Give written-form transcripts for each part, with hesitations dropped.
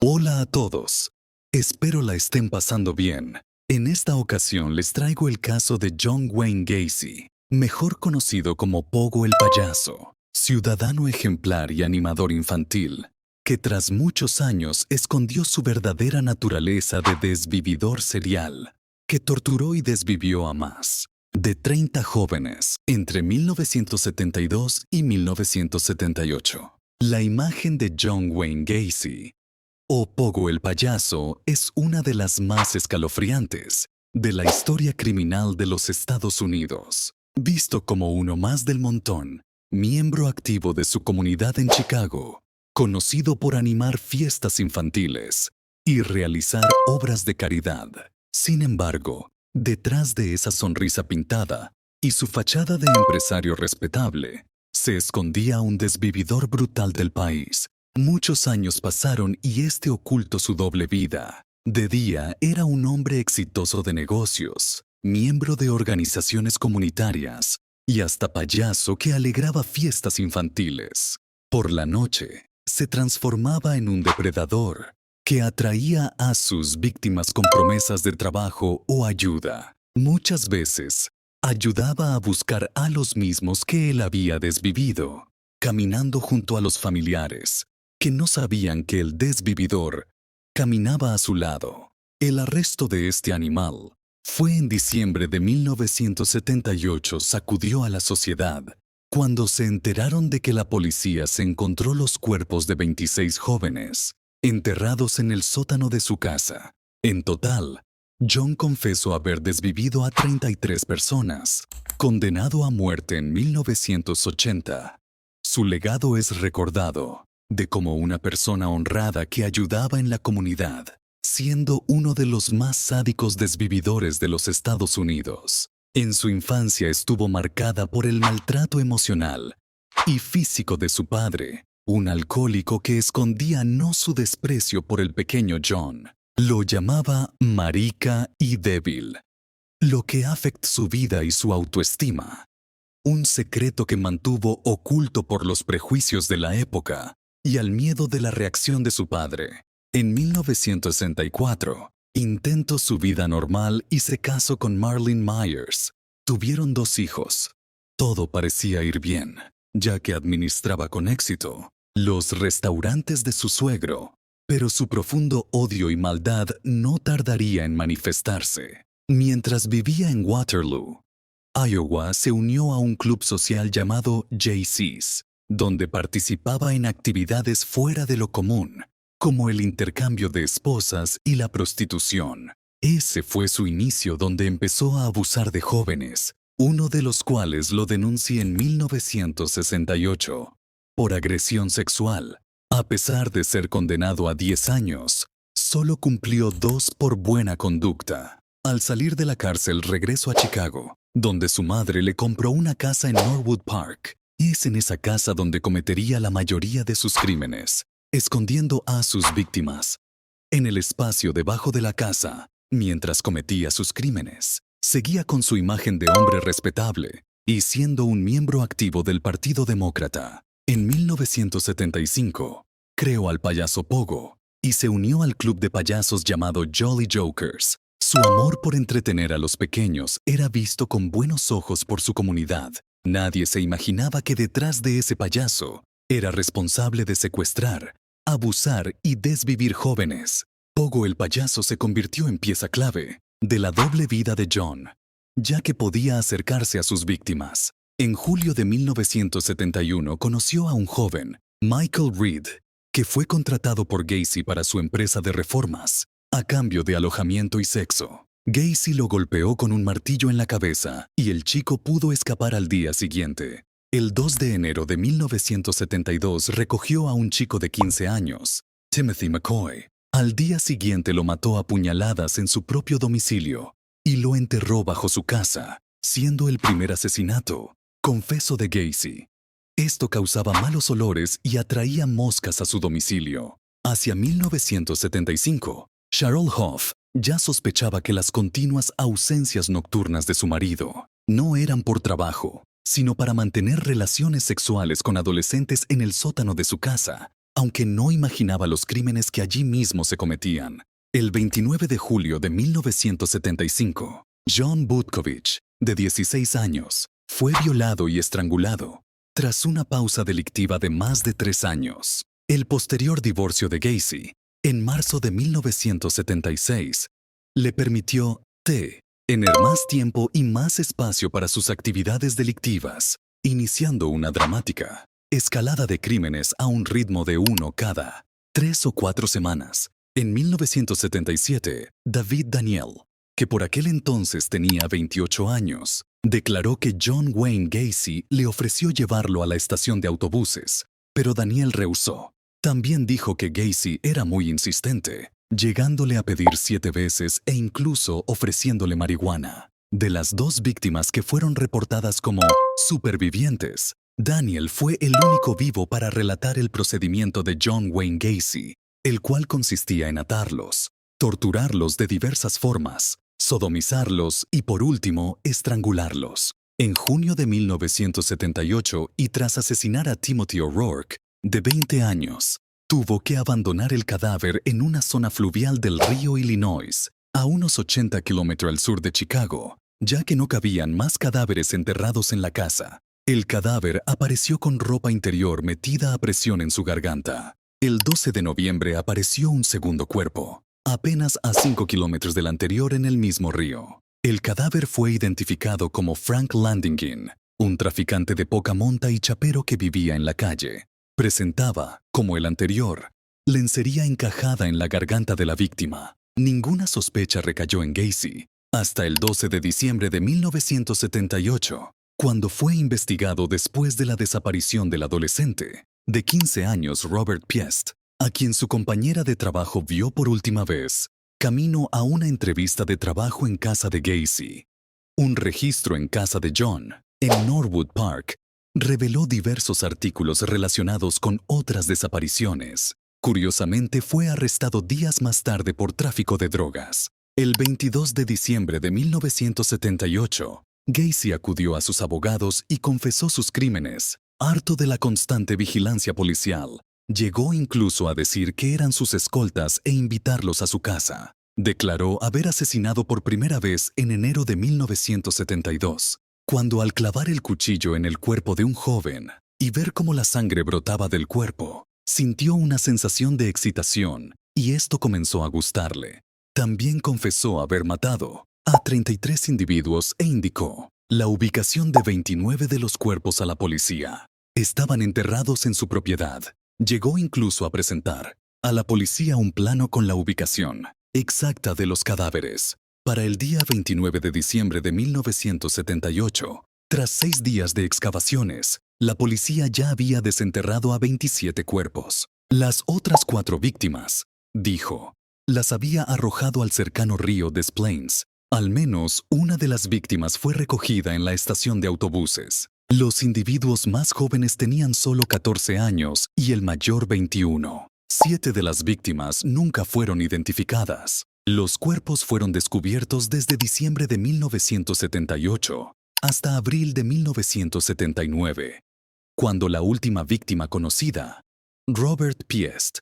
Hola a todos. Espero la estén pasando bien. En esta ocasión les traigo el caso de John Wayne Gacy, mejor conocido como Pogo el payaso, ciudadano ejemplar y animador infantil, que tras muchos años escondió su verdadera naturaleza de desvividor serial, que torturó y desvivió a más de 30 jóvenes entre 1972 y 1978. La imagen de John Wayne Gacy o Pogo el payaso es una de las más escalofriantes de la historia criminal de los Estados Unidos. Visto como uno más del montón, miembro activo de su comunidad en Chicago, conocido por animar fiestas infantiles y realizar obras de caridad. Sin embargo, detrás de esa sonrisa pintada y su fachada de empresario respetable, se escondía un desvividor brutal del país. Muchos años pasaron y este ocultó su doble vida. De día era un hombre exitoso de negocios, miembro de organizaciones comunitarias y hasta payaso que alegraba fiestas infantiles. Por la noche, se transformaba en un depredador que atraía a sus víctimas con promesas de trabajo o ayuda. Muchas veces, ayudaba a buscar a los mismos que él había desvivido, caminando junto a los familiares que no sabían que el desvividor caminaba a su lado. El arresto de este animal fue en diciembre de 1978. Sacudió a la sociedad cuando se enteraron de que la policía se encontró los cuerpos de 26 jóvenes enterrados en el sótano de su casa. En total, John confesó haber desvivido a 33 personas, condenado a muerte en 1980. Su legado es recordado de como una persona honrada que ayudaba en la comunidad, siendo uno de los más sádicos desvividores de los Estados Unidos. En su infancia estuvo marcada por el maltrato emocional y físico de su padre, un alcohólico que escondía no su desprecio por el pequeño John. Lo llamaba marica y débil, lo que afectó su vida y su autoestima. Un secreto que mantuvo oculto por los prejuicios de la época y al miedo de la reacción de su padre. En 1964, intentó su vida normal y se casó con Marlene Myers. Tuvieron 2 hijos. Todo parecía ir bien, ya que administraba con éxito los restaurantes de su suegro, pero su profundo odio y maldad no tardaría en manifestarse. Mientras vivía en Waterloo, Iowa, se unió a un club social llamado Jaycees, donde participaba en actividades fuera de lo común, como el intercambio de esposas y la prostitución. Ese fue su inicio, donde empezó a abusar de jóvenes, uno de los cuales lo denuncia en 1968 por agresión sexual. A pesar de ser condenado a 10 años, solo cumplió 2 por buena conducta. Al salir de la cárcel regresó a Chicago, donde su madre le compró una casa en Norwood Park. Es en esa casa donde cometería la mayoría de sus crímenes, escondiendo a sus víctimas en el espacio debajo de la casa. Mientras cometía sus crímenes, seguía con su imagen de hombre respetable y siendo un miembro activo del Partido Demócrata. En 1975, creó al payaso Pogo y se unió al club de payasos llamado Jolly Jokers. Su amor por entretener a los pequeños era visto con buenos ojos por su comunidad. Nadie se imaginaba que detrás de ese payaso era responsable de secuestrar, abusar y desvivir jóvenes. Pogo el payaso se convirtió en pieza clave de la doble vida de John, ya que podía acercarse a sus víctimas. En julio de 1971 conoció a un joven, Michael Reed, que fue contratado por Gacy para su empresa de reformas, a cambio de alojamiento y sexo. Gacy lo golpeó con un martillo en la cabeza y el chico pudo escapar al día siguiente. El 2 de enero de 1972 recogió a un chico de 15 años, Timothy McCoy. Al día siguiente lo mató a puñaladas en su propio domicilio y lo enterró bajo su casa, siendo el primer asesinato confeso de Gacy. Esto causaba malos olores y atraía moscas a su domicilio. Hacia 1975, Cheryl Hoff ya sospechaba que las continuas ausencias nocturnas de su marido no eran por trabajo, sino para mantener relaciones sexuales con adolescentes en el sótano de su casa. aunque no imaginaba los crímenes que allí mismo se cometían. El 29 de julio de 1975, John Butkovich, de 16 años, fue violado y estrangulado, tras una pausa delictiva de más de 3 años. El posterior divorcio de Gacy, en marzo de 1976, le permitió tener más tiempo y más espacio para sus actividades delictivas, iniciando una dramática escalada de crímenes a un ritmo de uno cada 3 o 4 semanas. En 1977, David Daniel, que por aquel entonces tenía 28 años, declaró que John Wayne Gacy le ofreció llevarlo a la estación de autobuses, pero Daniel rehusó. También dijo que Gacy era muy insistente, llegándole a pedir 7 veces e incluso ofreciéndole marihuana. De las 2 víctimas que fueron reportadas como supervivientes, Daniel fue el único vivo para relatar el procedimiento de John Wayne Gacy, el cual consistía en atarlos, torturarlos de diversas formas, sodomizarlos y, por último, estrangularlos. En junio de 1978, y tras asesinar a Timothy O'Rourke, de 20 años, tuvo que abandonar el cadáver en una zona fluvial del río Illinois, a unos 80 kilómetros al sur de Chicago, ya que no cabían más cadáveres enterrados en la casa. El cadáver apareció con ropa interior metida a presión en su garganta. El 12 de noviembre apareció un segundo cuerpo, apenas a 5 kilómetros del anterior en el mismo río. El cadáver fue identificado como Frank Landingin, un traficante de poca monta y chapero que vivía en la calle. Presentaba, como el anterior, lencería encajada en la garganta de la víctima. Ninguna sospecha recayó en Gacy hasta el 12 de diciembre de 1978, cuando fue investigado después de la desaparición del adolescente de 15 años Robert Piest, a quien su compañera de trabajo vio por última vez, camino a una entrevista de trabajo en casa de Gacy. Un registro en casa de John, en Norwood Park, reveló diversos artículos relacionados con otras desapariciones. Curiosamente, fue arrestado días más tarde por tráfico de drogas. El 22 de diciembre de 1978, Gacy acudió a sus abogados y confesó sus crímenes. Harto de la constante vigilancia policial, llegó incluso a decir que eran sus escoltas e invitarlos a su casa. Declaró haber asesinado por primera vez en enero de 1972, cuando al clavar el cuchillo en el cuerpo de un joven y ver cómo la sangre brotaba del cuerpo, sintió una sensación de excitación y esto comenzó a gustarle. También confesó haber matado a 33 individuos e indicó la ubicación de 29 de los cuerpos a la policía. Estaban enterrados en su propiedad. Llegó incluso a presentar a la policía un plano con la ubicación exacta de los cadáveres. Para el día 29 de diciembre de 1978, tras 6 días de excavaciones, la policía ya había desenterrado a 27 cuerpos. Las otras 4 víctimas, dijo, las había arrojado al cercano río Des Plaines. Al menos una de las víctimas fue recogida en la estación de autobuses. Los individuos más jóvenes tenían solo 14 años y el mayor 21. 7 de las víctimas nunca fueron identificadas. Los cuerpos fueron descubiertos desde diciembre de 1978 hasta abril de 1979, cuando la última víctima conocida, Robert Piest,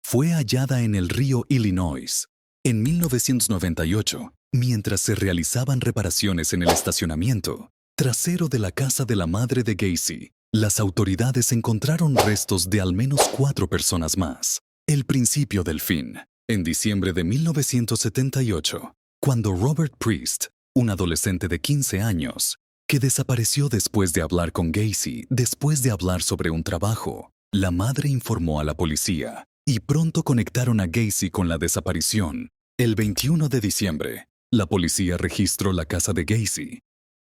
fue hallada en el río Illinois. En 1998, mientras se realizaban reparaciones en el estacionamiento trasero de la casa de la madre de Gacy, las autoridades encontraron restos de al menos 4 personas más. El principio del fin. En diciembre de 1978, cuando Robert Priest, un adolescente de 15 años, que desapareció después de hablar con Gacy, después de hablar sobre un trabajo, la madre informó a la policía y pronto conectaron a Gacy con la desaparición. El 21 de diciembre, la policía registró la casa de Gacy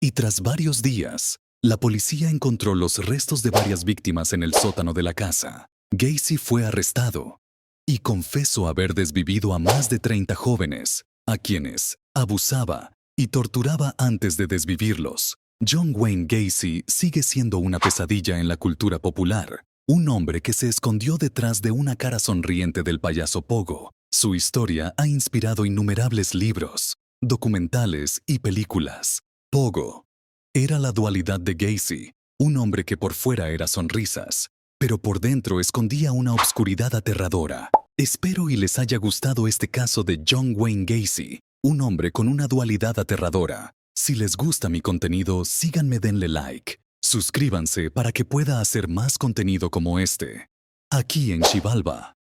y tras varios días, la policía encontró los restos de varias víctimas en el sótano de la casa. Gacy fue arrestado y confesó haber desvivido a más de 30 jóvenes, a quienes abusaba y torturaba antes de desvivirlos. John Wayne Gacy sigue siendo una pesadilla en la cultura popular, un hombre que se escondió detrás de una cara sonriente del payaso Pogo. Su historia ha inspirado innumerables libros, documentales y películas. Pogo era la dualidad de Gacy, un hombre que por fuera era sonrisas pero por dentro escondía una obscuridad aterradora. Espero y les haya gustado este caso de John Wayne Gacy, un hombre con una dualidad aterradora. Si les gusta mi contenido, síganme, denle like. Suscríbanse para que pueda hacer más contenido como este. Aquí en Xibalba.